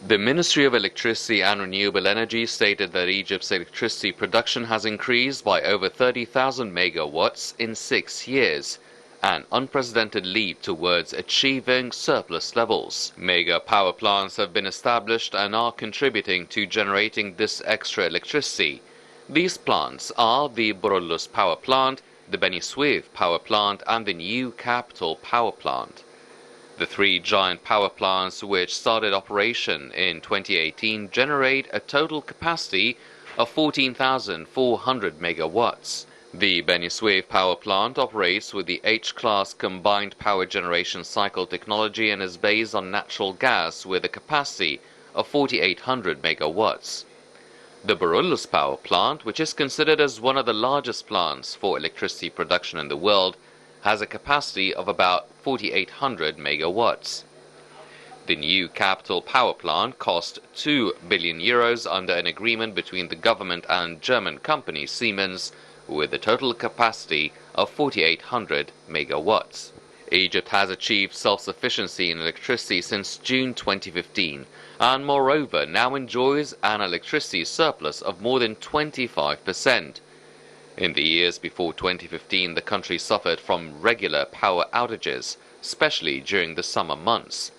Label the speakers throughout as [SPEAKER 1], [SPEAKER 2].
[SPEAKER 1] The Ministry of Electricity and Renewable Energy stated that Egypt's electricity production has increased by over 30,000 megawatts in 6 years, an unprecedented leap towards achieving surplus levels. Mega power plants have been established and are contributing to generating this extra electricity. These plants are the Borolus power plant, the Beni Suef power plant and the new Capital power plant. The three giant power plants which started operation in 2018 generate a total capacity of 14,400 megawatts. The Beni Suef power plant operates with the H-class combined power generation cycle technology and is based on natural gas with a capacity of 4,800 megawatts. The Borolus power plant, which is considered as one of the largest plants for electricity production in the world, has a capacity of about 4,800 megawatts. The new Capital power plant cost 2 billion euros under an agreement between the government and German company Siemens, with a total capacity of 4,800 megawatts. Egypt has achieved self-sufficiency in electricity since June 2015 and moreover now enjoys an electricity surplus of more than 25%. In the years before 2015, the country suffered from regular power outages, especially during the summer months.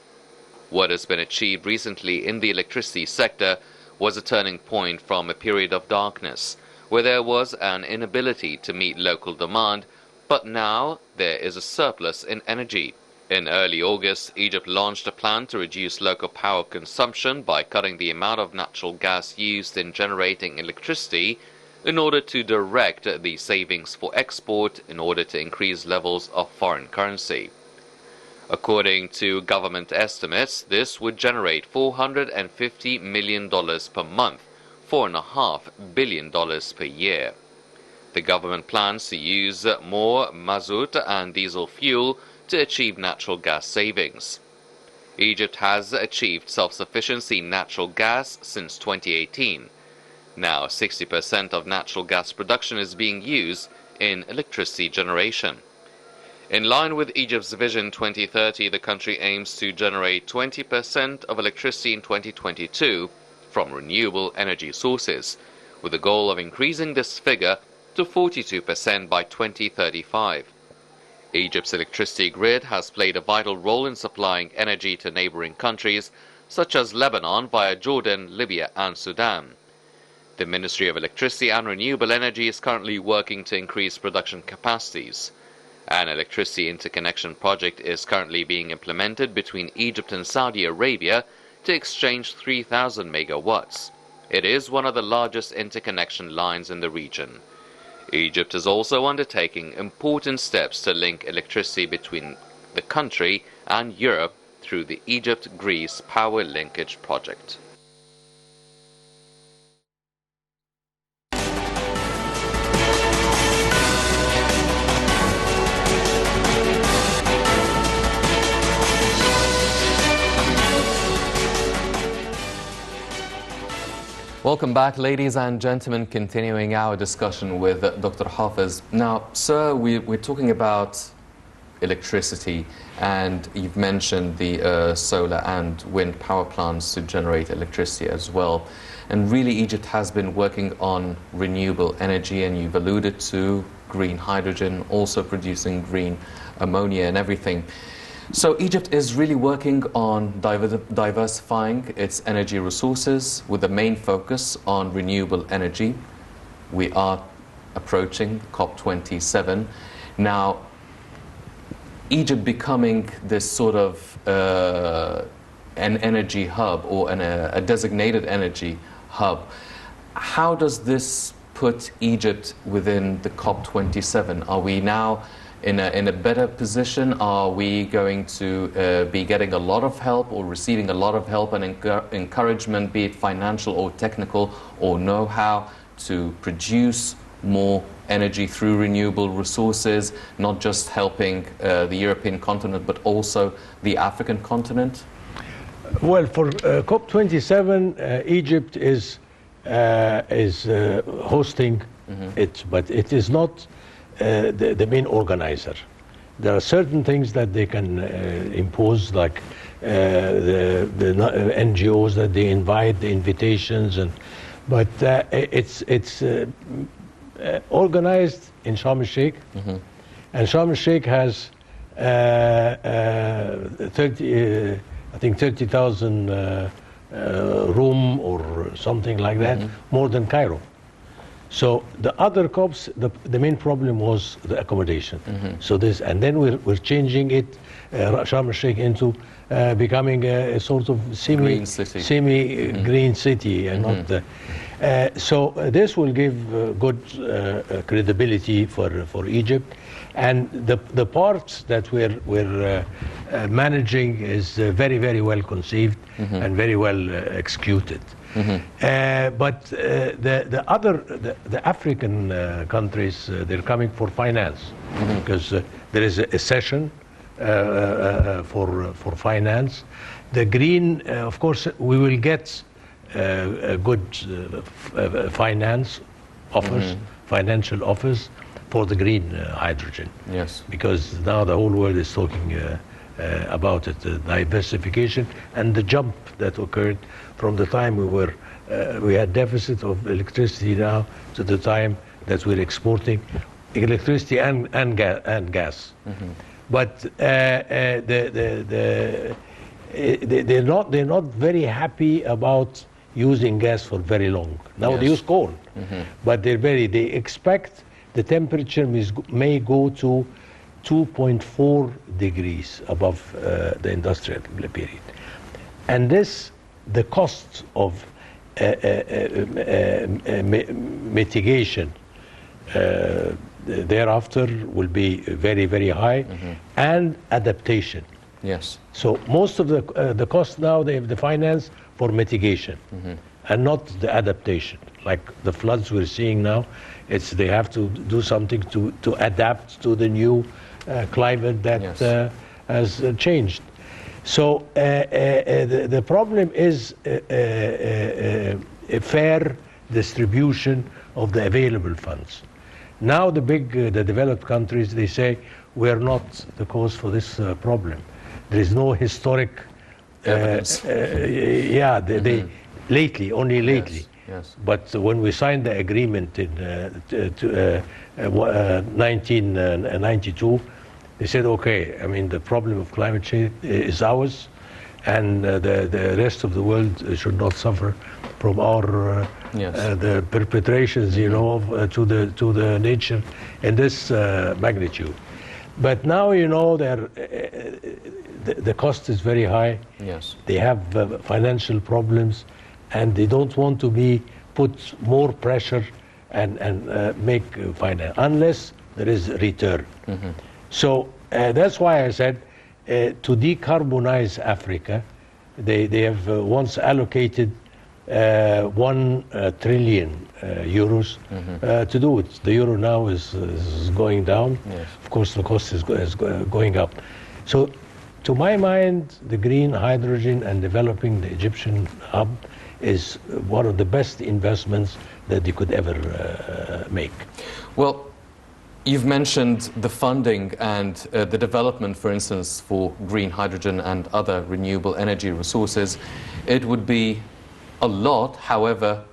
[SPEAKER 1] What has been achieved recently in the electricity sector was a turning point from a period of darkness, where there was an inability to meet local demand, but now there is a surplus in energy. In early August, Egypt launched a plan to reduce local power consumption by cutting the amount of natural gas used in generating electricity in order to direct the savings for export in order to increase levels of foreign currency. According to government estimates, this would generate $450 million per month, $4.5 billion per year. The government plans to use more mazout and diesel fuel to achieve natural gas savings. Egypt has achieved self-sufficiency in natural gas since 2018. Now 60% of natural gas production is being used in electricity generation. In line with Egypt's Vision 2030, the country aims to generate 20% of electricity in 2022 from renewable energy sources, with the goal of increasing this figure to 42% by 2035. Egypt's electricity grid has played a vital role in supplying energy to neighboring countries such as Lebanon via Jordan, Libya and Sudan. The Ministry of Electricity and Renewable Energy is currently working to increase production capacities. An electricity interconnection project is currently being implemented between Egypt and Saudi Arabia to exchange 3,000 megawatts. It is one of the largest interconnection lines in the region. Egypt is also undertaking important steps to link electricity between the country and Europe through the Egypt-Greece Power Linkage Project. Welcome back, ladies and gentlemen, continuing our discussion with Dr. Hafez. Now, sir, we're talking about electricity, and you've mentioned the solar and wind power plants to generate electricity as well. And really, Egypt has been working on renewable energy, and you've alluded to green hydrogen, also producing green ammonia and everything. So Egypt is really working on diversifying its energy resources with the main focus on renewable energy. We are approaching COP27. Now, Egypt becoming this sort of an energy hub or a designated energy hub, how does this put Egypt within the COP27? Are we now in a better position? Are we going to be getting a lot of help or receiving a lot of help and encouragement, be it financial or technical or know-how, to produce more energy through renewable resources, not just helping the European continent but also the African continent?
[SPEAKER 2] Well, for COP27, Egypt is hosting it, but it is not the main organizer. There are certain things that they can impose, like the NGOs that they invite, the invitations, but it's organized in Sharm el-Sheikh, and Sharm el-Sheikh has 30,000 room or something like that, more than Cairo. So the other COPs, the main problem was the accommodation. So this, and then we're changing it, Sharm el-Sheikh, into becoming a sort of semi-green city, and not the. So this will give good credibility for Egypt, and the parts that we're managing is very well conceived and very well executed. But the African countries, they're coming for finance, because there is a session for finance. The green, of course, we will get a good finance offers, financial offers for the green hydrogen.
[SPEAKER 1] Yes.
[SPEAKER 2] Because now the whole world is talking about it, the diversification and the jump that occurred from the time we had deficit of electricity now to the time that we're exporting electricity and gas. But they're not very happy about using gas for very long. Now they use coal, but they expect the temperature may go to 2.4 degrees above the industrial period. And the cost of mitigation thereafter will be very high, and adaptation.
[SPEAKER 1] Yes.
[SPEAKER 2] So most of the cost now, they have the finance for mitigation, and not the adaptation. Like the floods we're seeing now, they have to do something to adapt to the new climate that has changed. So the problem is a fair distribution of the available funds. Now the developed countries, they say, we're not the cause for this problem. There is no historic
[SPEAKER 1] evidence.
[SPEAKER 2] Only lately.
[SPEAKER 1] Yes.
[SPEAKER 2] But when we signed the agreement in 1992, they said, okay, I mean, the problem of climate change is ours, and the rest of the world should not suffer from our the perpetrations, to the nature in this magnitude. But now, the cost is very high.
[SPEAKER 1] Yes.
[SPEAKER 2] They have financial problems, and they don't want to put more pressure and make finance unless there is return. So that's why I said to decarbonize Africa, they have once allocated 1 trillion euros to do it. The euro now is going down.
[SPEAKER 1] Yes.
[SPEAKER 2] Of course, the cost is going up. So, to my mind, the green hydrogen and developing the Egyptian hub is one of the best investments that they could ever make.
[SPEAKER 1] Well, you've mentioned the funding and the development, for instance, for green hydrogen and other renewable energy resources. It would be a lot, however,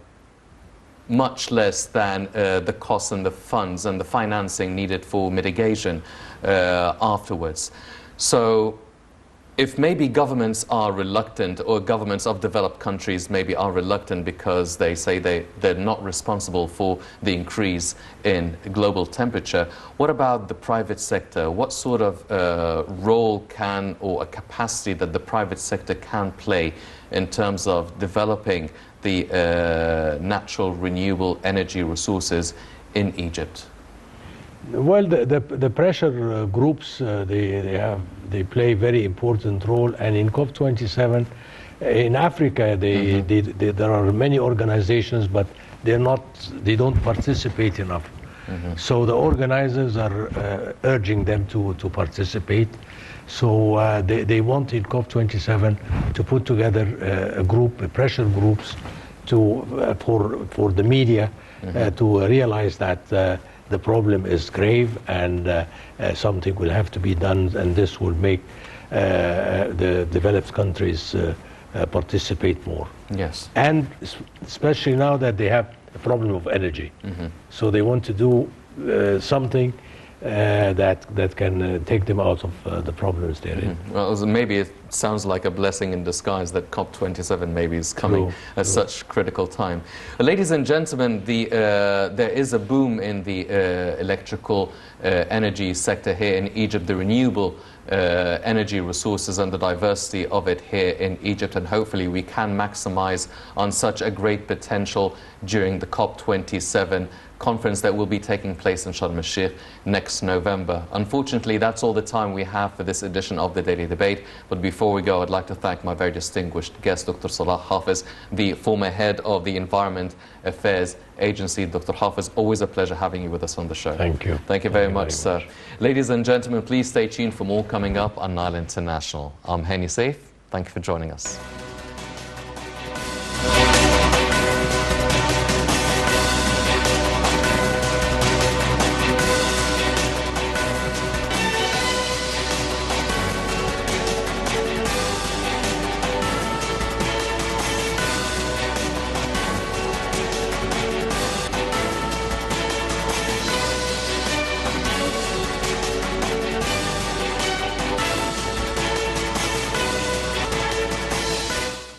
[SPEAKER 1] much less than the costs and the funds and the financing needed for mitigation afterwards. So if maybe governments are reluctant, or governments of developed countries maybe are reluctant because they say they're not responsible for the increase in global temperature, what about the private sector? What sort of role or a capacity that the private sector can play in terms of developing the natural renewable energy resources in Egypt?
[SPEAKER 2] Well, the pressure groups, they play a very important role, and in COP27 in Africa, there are many organizations, but they don't participate enough. So the organizers are urging them to participate. So they want in COP27 to put together a pressure groups for the media to realize that the problem is grave, and something will have to be done, and this will make the developed countries participate more.
[SPEAKER 1] Yes.
[SPEAKER 2] And especially now that they have a problem of energy. So they want to do something that can take them out of the problems they're in.
[SPEAKER 1] Well, maybe it sounds like a blessing in disguise that COP27 maybe is coming at such critical time. Ladies and gentlemen, there is a boom in the electrical energy sector here in Egypt, the renewable energy resources and the diversity of it here in Egypt, and hopefully we can maximize on such a great potential during the COP27 conference that will be taking place in Sharm el-Sheikh next November. Unfortunately, that's all the time we have for this edition of the Daily Debate. But before we go, I'd like to thank my very distinguished guest, Dr. Salah Hafez, the former head of the Environment Affairs Agency. Dr. Hafez, always a pleasure having you with us on the show.
[SPEAKER 2] Thank you.
[SPEAKER 1] Thank you very much, sir. Ladies and gentlemen, please stay tuned for more coming up on Nile International. I'm Henny Saif. Thank you for joining us.